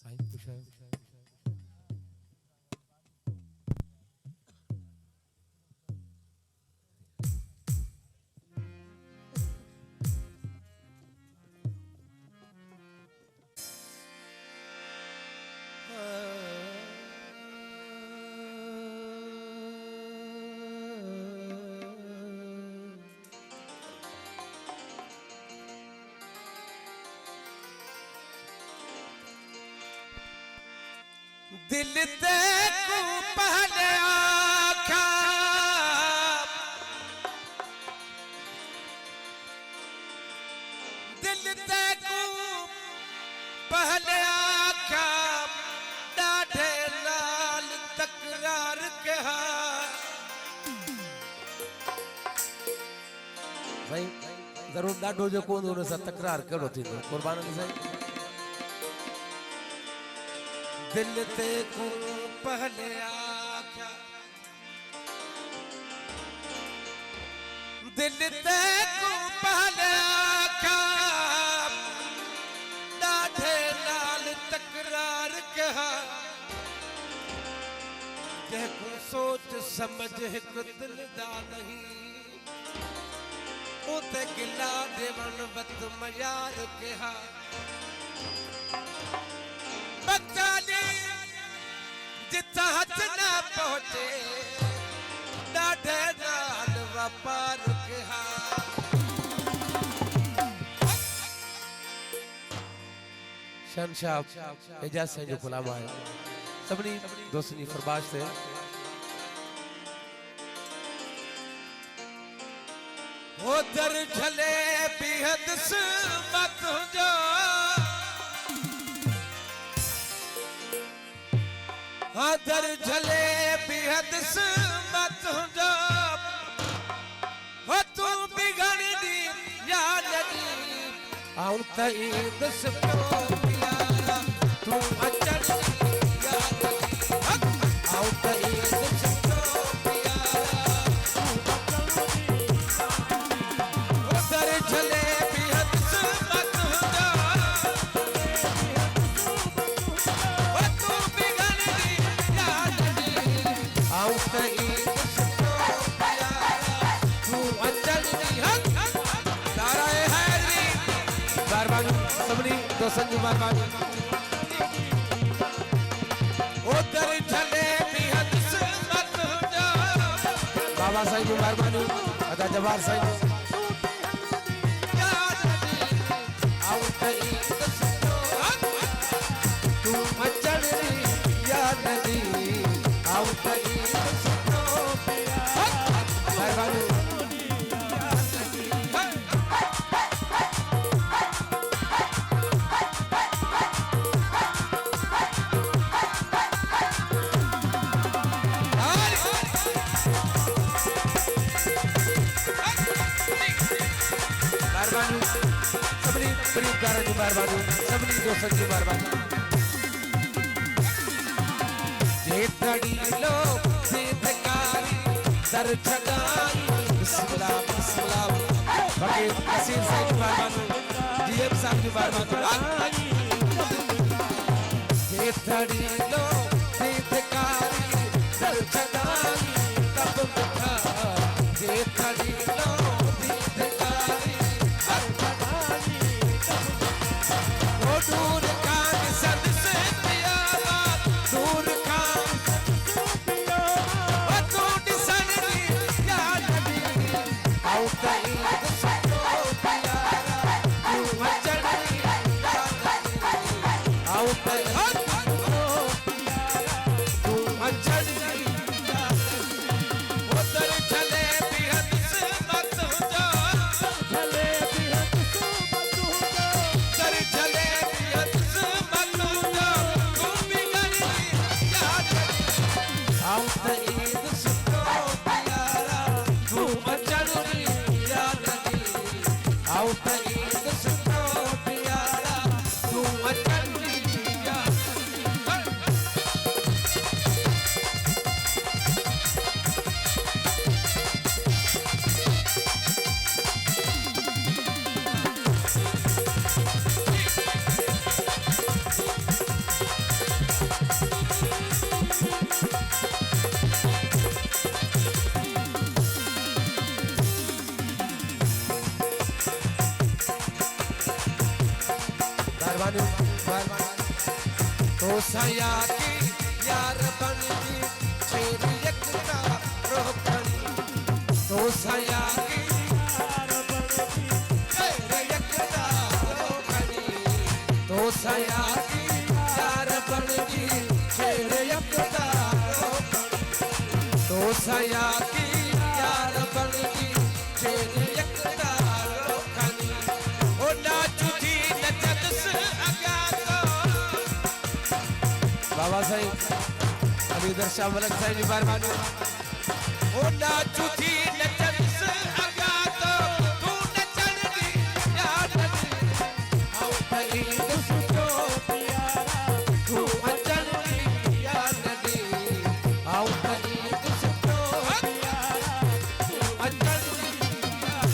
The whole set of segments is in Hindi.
साईं पुछायो दिल ते को पहले आखा दिल ते को पहले आखा डाढ़े नाल तकरार कहा भाई जरूर डाढ़ो जो कोन उन सां तकरार करो थी कुर्बान साईं दिल ते को पहले आख्या दिल ते को पहले आख्या डाढ़े नाल तकरार कहा जंहिंको सोच समझ एक दिल दा नहीं उते गिला देवन वत मयार कहा जिथा हथ न पहुंचे डाढ़े नाल व्यापार कहा शहनशाह एजाज साईं जो गुलाम है सभी दोस्तनी फरमाइश से हो दर झले बेहद मत जो दर झले बेहद मत जो हो तू बिगड़नी या लगी आऊं तई दस तो प्यारा तू अचल या लगी आऊं तई दस तो प्यारा हो दर झले बेहद मत जो सबनी दोस्तन जी मेहरबानी उधर झले बेहद मत जा बाबा साईं जी मेहरबानी अदा जवाहर साईं आओ तई तू मचल या नदी आओ तई मेहरबानी मेहरबानी सबनी दोस्तन की मेहरबानी जे तड़ी लो सिद्धकारी दर छगाई बिस्मिल्लाह बिस्मिल्लाह बाकी कसीर साहब की मेहरबानी डीएम साहब की मेहरबानी जे तड़ी लो सिद्धकारी दर छगाई तब बिठा जे तड़ी लो सिद्धकारी दूर कान सद से प्यारा दूर कान तू दिसनी या नबी आओ कई सतो प्यारा तू मचनी या नबी आओ कई तू मचनी उधर चले बेहद मत जा चले बेहद मत कर चले आओ तई दस तो प्यारा तू मचनी या नदी आओ तई दस तो प्यारा तू मचनी या मेहरबानी तो सया की यार बनगी छेड़ एकता रोकनी तो सया की यार बनगी छेड़ एकता रोकनी तो सया की यार बनगी छेड़ एकता रोकनी तो सया की यार बनगी छेड़ एकता रोकनी ओ नाचू थी नचत से अगा बाबा साहब अभी दर्शा मलक साहब जी मेहरबानी ओ नाचू थी नचन से अगा तो तू नचन दी याद आओ भई दुसो प्यारा तू नचन दी याद आओ भई दुसो प्यारा तू नचन दी याद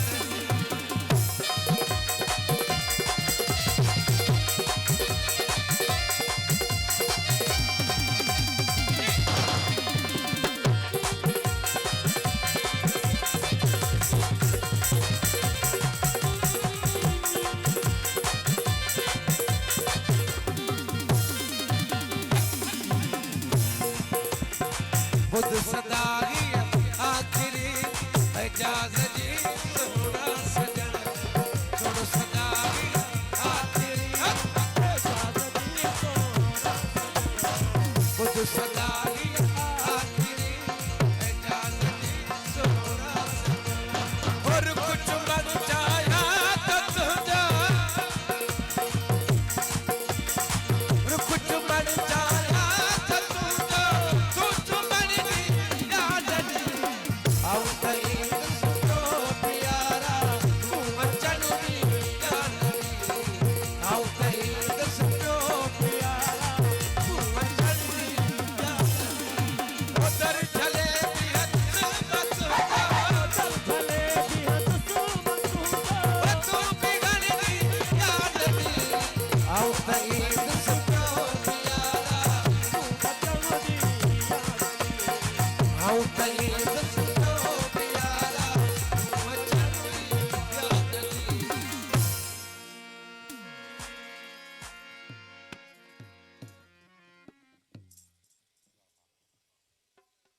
बुद्ध सदा